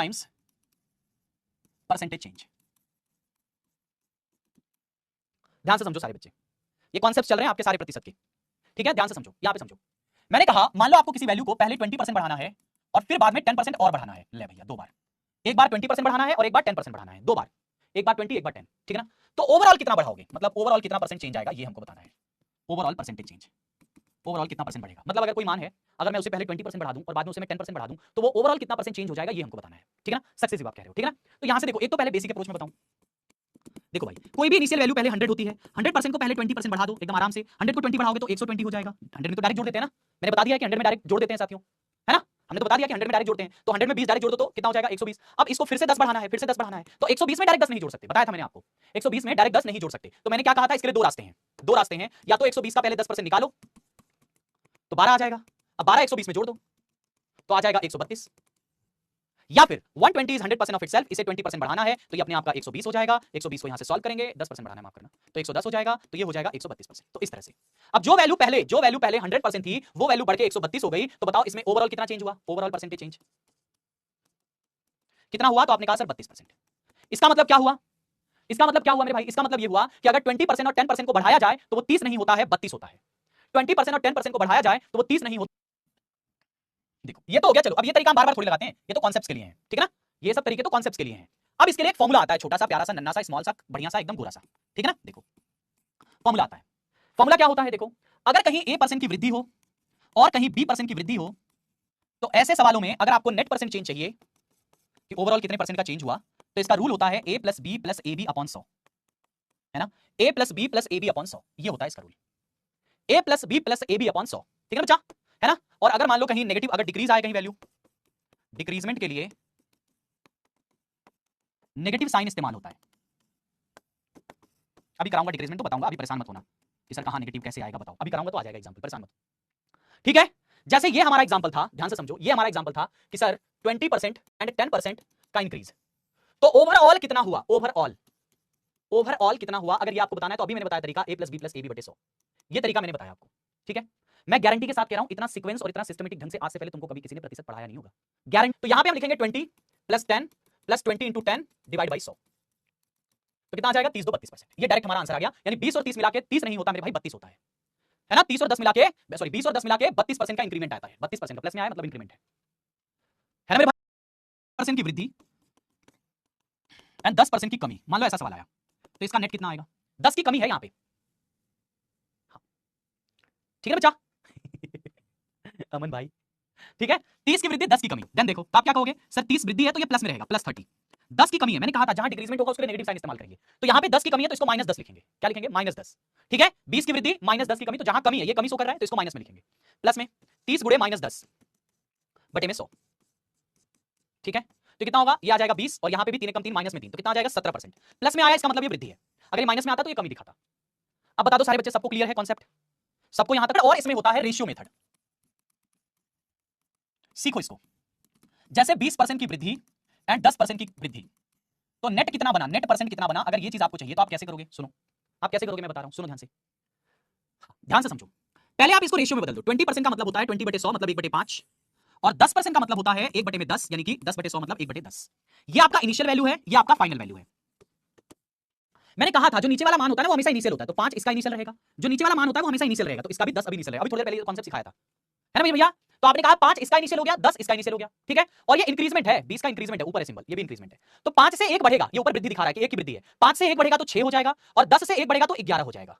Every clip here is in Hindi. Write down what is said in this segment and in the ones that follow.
Times percentage change. ध्यान से समझो सारे बच्चे, ये कॉन्सेप्ट चल रहे हैं आपके सारे प्रतिशत के, ठीक है? ध्यान से समझो, यहां पे समझो। मैंने कहा मान लो आपको किसी वैल्यू को पहले 20% बढ़ाना है और फिर बाद में 10% और बढ़ाना है। ले भैया, दो बार, एक बार 20% बढ़ाना है और एक बार 10% बढ़ाना है, दो बार, एक बार 20 एक बार 10, ठीक है ना? तो ओवरऑल कितना बढ़ाओगे, मतलब ओवरऑल कितना परसेंट चेंज आएगा ये हमको बताना है। ओवरऑल परसेंटेज चेंज, ओवरऑल कितना परसेंट बढ़ेगा, मतलब अगर कोई मान है, अगर मैं उसे पहले 20% बढ़ा दूं और बाद में उसे मैं 10% बढ़ा दूं तो वो ओवरऑल कितना परसेंट चेंज हो जाएगा ये हमको बताना है, ठीक है ना? सक्सेसिव आप कह रहे हो, ठीक है ना? तो यहां से देखो, एक तो पहले बेसिक अप्रोच में बताऊं। देखो भाई, कोई भी इनिशियल वैल्यू पहले 100 होती है, 100% को पहले 20% बढ़ा दो एकदम आराम से, 100 को 20 बढ़ाओगे तो 120 हो जाएगा। 100 में तो डायरेक्ट जोड़ देते हैं ना, मैंने बता दिया कि 100 में डायरेक्ट जोड़ देते हैं साथियों, है ना? हमने तो बता दिया कि 100 में डायरेक्ट जोड़ते हैं, तो 100 में 20 डायरेक्ट जोड़ दो तो कितना हो जाएगा 120। अब इसको फिर से 10 बढ़ाना है, फिर से 10 बढ़ाना है, तो 120 में डायरेक्ट 10 नहीं जोड़ सकते, बताया था मैंने आपको, 120 में डायरेक्ट 10 नहीं जोड़ सकते। तो मैंने क्या कहा था, इसके लिए दो रास्ते हैं, दो रास्ते हैं, या तो 120 का पहले 10% निकालो तो 12 आ जाएगा, अब 12 120 में जोड़ दो तो आ जाएगा 132, या फिर 120 इज 100% ऑफ इटसेल्फ, इसे 20% बढ़ाना है तो ये अपने आप का 120 हो जाएगा, 120 को यहां से सॉल्व करेंगे, 10% बढ़ाना है, माफ करना, तो 110 हो जाएगा, तो ये हो जाएगा 132%। तो इस तरह से अब जो वैल्यू पहले 100% थी वो वैल्यू बढ़ के 132 हो गई, तो बताओ इसमें ओवरऑल कितना चेंज हुआ, ओवरऑल परसेंटेज चेंज कितना हुआ? तो आपने कहा सर 32%। इसका मतलब क्या हुआ, इसका मतलब क्या हुआ मेरे भाई? इसका मतलब ये हुआ कि अगर 20% और 10% को बढ़ाया जाए तो वो 30 नहीं होता है, 32 होता है। 20% और 10% को बढ़ाया जाए तो वो 30 नहीं होता। देखो ये तो हो गया, चलो अब ये तरीका हम बार-बार थोड़ी लगाते हैं, ये तो कॉन्सेप्ट्स के लिए है, ठीक है ना? ये सब तरीके तो कॉन्सेप्ट्स के लिए हैं। अब इसके लिए एक फॉर्मूला आता है, छोटा सा प्यारा सा नन्ना सा स्मॉल सा बढ़िया सा एकदम गोरा सा, ठीक है ना? देखो फॉर्मूला आता है, फॉर्मूला क्या होता है देखो, अगर कहीं a% की वृद्धि हो और कहीं b% की वृद्धि हो तो ऐसे सवालों में अगर आपको नेट परसेंट चेंज चाहिए कि ओवरऑल कितने परसेंट का चेंज हुआ, तो इसका रूल होता है a plus B plus A B upon 100, है ना? a plus B plus A B upon 100, ये होता है इसका rule, a plus B plus A B upon 100, ठीक है बच्चा, है ना? और अगर मान लो कहीं नेगेटिव, अगर डिक्रीज आए कहीं वैल्यू, डिक्रीजमेंट के लिए नेगेटिव साइन इस्तेमाल होता है। अभी कराऊंगा डिक्रीजमेंट तो बताऊंगा, अभी परेशान मत होना कि सर कहां नेगेटिव कैसे आएगा, बताओ, अभी कराऊंगा तो आ जाएगा एग्जांपल, परेशान मत, ठीक है? जैसे ये हमारा एग्जांपल था, ध्यान से समझो, ये हमारा एग्जांपल था कि सर 20% एंड 10% का इंक्रीज, तो ओवरऑल कितना हुआ, ओवरऑल कितना हुआ अगर ये आपको बताना है तो अभी मैंने बताया तरीका a plus B plus A B बटे 100, ये तरीका मैंने बताया आपको, ठीक है? मैं गारंटी के साथ कह रहा हूं, इतना सीक्वेंस और इतना सिस्टमेटिक ढंग से आज से पहले तुमको कभी किसी ने प्रतिशत पढ़ाया नहीं होगा, गारंटी। तो यहां पे हम लिखेंगे 20 plus 10 plus 20 into 10 divide by 100, तो कितना आ जाएगा 30 2 32%, ये डायरेक्ट हमारा आंसर आ गया। यानी 20 और 30 मिला के 30 नहीं होता मेरे भाई, 32 होता है ना? 30 और 10 मिला के, सॉरी 20 और 10 मिला के 32% का इंक्रीमेंट आता है, 32% का प्लस में आया मतलब इंक्रीमेंट है ना मेरे भाई? परसेंट की वृद्धि एंड 10% की कमी, मान लो ऐसा सवाल आया तो इसका नेट कितना आएगा? 10 की कमी है यहां पे, ठीक है बच्चा? अमन भाई, ठीक है? 30 की वृद्धि 10 की कमी, देन देखो तो आप क्या कहोगे, सर 30 वृद्धि है तो ये प्लस में रहेगा, प्लस 30, 10 की कमी है, मैंने कहा था जहां डिक्रीजमेंट होगा उसके लिए नेगेटिव साइन इस्तेमाल करेंगे, तो यहां पे 10 की कमी है तो इसको माइनस 10 लिखेंगे, क्या लिखेंगे? माइनस 10, ठीक है? 20 की वृद्धि माइनस 10 की कमी, तो जहां कमी है, ये कमी शो कर रहा है तो इसको माइनस में लिखेंगे, प्लस में 30 गुणे माइनस 10 बटे में 100, ठीक है? तो कितना होगा, ये आ जाएगा 20 और यहां पे भी 3 कम 3 माइनस में 3, तो कितना आ जाएगा 17%, प्लस में आया इसका मतलब ये वृद्धि है, अगर ये माइनस में आता तो ये कमी दिखाता। अब बता दो सारे बच्चे, सबको क्लियर है कॉन्सेप्ट, सबको यहां तक? और इसमें होता है रेशियो मेथड, सीखो इसको। जैसे 20% की वृद्धि एंड 10% की वृद्धि, तो नेट कितना बना, नेट परसेंट कितना बना, अगर ये चीज आपको चाहिए तो आप कैसे करोगे? सुनो, आप कैसे करोगे मैं बता रहा हूं, सुनो ध्यान से, ध्यान से समझो। पहले आप इसको रेशियो में बदल दो, 20% का मतलब होता है 20 बटे 100 मतलब 1 बटे 5, और 10% का मतलब होता है 1 बटे में 10, यानी कि 10 बटे 100 मतलब 1 बटे 10। ये आपका इनिशियल वैल्यू है, ये आपका फाइनल वैल्यू है। मैंने कहा था जो नीचे वाला मान होता है ना वो हमेशा इनिशियल होता है, तो 5 इसका इनिशियल रहेगा, जो नीचे वाला मान होता है वो हमेशा इनिशियल रहेगा, तो इसका भी 10 अभी इनिशियल रहेगा, अभी थोड़ी देर पहले कॉन्सेप्ट सिखाया था, है ना भैया? तो आपने कहा 5 इसका इनिशियल हो गया, 10 इसका इनिशियल हो गया, ठीक है? और ये इंक्रीजमेंट है, 20 का इंक्रीजमेंट है, ऊपर है सिंबल, ये भी इंक्रीजमेंट है, तो 5 से 1 बढ़ेगा, ये ऊपर वृद्धि दिखा रहा है कि 1 की वृद्धि है, 5 से 1 बढ़ेगा तो 6 हो जाएगा, और 10 से 1 बढ़ेगा तो 11 हो जाएगा।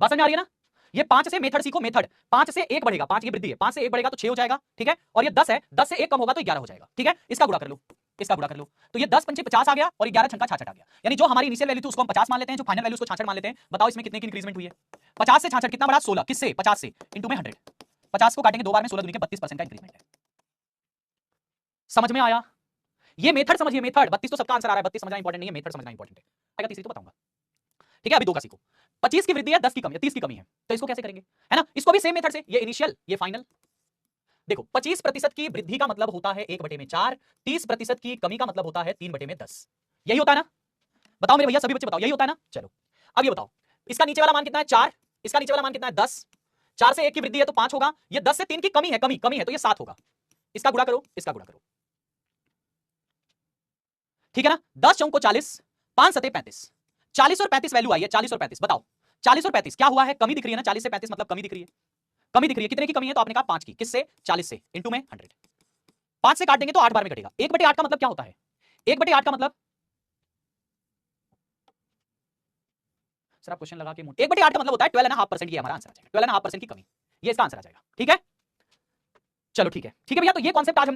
बात समझ में आ रही है ना? ये 5 से मेथड सीखो, मेथड 5 से 1 बढ़ेगा, 5 की वृद्धि है, 5 से 1 बढ़ेगा तो 6 हो जाएगा, ठीक है? और ये 10 है, 10 से 1 कम होगा तो 11 हो जाएगा, ठीक है? इसका गुणा कर लो, इसका गुणा कर लो, तो ये 10 पंचे 50 आ गया और 11 छंका 66 आ गया, यानी जो हमारी इनिशियल वैल्यू थी उसको हम 50 मान लेते हैं, जो फाइनल वैल्यू उसको 66 मान लेते हैं। बताओ इसमें कितने की इंक्रीजमेंट हुई है? 50 से 66 कितना बढ़ा? 16, किससे? 50 से, इंटू में 100, 50 को काटेंगे दो बार में, 16 दूनी के 32% का इंक्रीमेंट है। समझ में आया? ये मेथड समझिए, मेथड 32 तो सबका आंसर आ रहा है, 32 समझना इंपॉर्टेंट नहीं है, मेथड समझना इंपॉर्टेंट है। आएगा तीसरी तो बताऊंगा, ठीक है? अभी दो का सीखो। 25 की वृद्धि है, 10 की कमी है, 30 की कमी है, तो इसको कैसे करेंगे, है ना? इसको भी सेम मेथड से, ये इनिशियल ये फाइनल। देखो 25% की वृद्धि का मतलब होता है 1 बटे में 4, 30% की कमी का मतलब होता है 3 बटे में 10, यही होता है ना? बताओ मेरे भैया, सभी बच्चे बताओ, यही होता है ना? चलो अब ये बताओ, इसका नीचे वाला मान कितना है? 4, इसका नीचे वाला मान कितना है? 10, 4 से 1 की वृद्धि है तो 5 होगा, ये 10 से 3 की कमी है, कमी है तो ये 7 होगा, इसका गुणा करो, इसका गुणा करो, ठीक है ना, 10 चौक को 40, 5 सते 35, 40 और 35 वैल्यू आई है, 40 और 35 बताओ 40 और 35 क्या हुआ है, कमी दिख रही है ना, 40 से 35 मतलब कमी दिख रही है, कमी दिख रही है, कितने की कमी है, तो आपने कहा 5 की, किससे, 40 से, इंटू में 100, 5 से काट देंगे तो 8 बार में कटेगा, 1/8 का मतलब क्या होता है, 1/8 का मतलब, सर आप क्वेश्चन लगा के 1/8 का मतलब होता है 12.5%, ये हमारा आंसर आ जाएगा, 12.5% की कमी, ये इसका आंसर आ जाएगा, ठीक है, चलो ठीक है भैया, तो ये कॉन्सेप्ट आज हम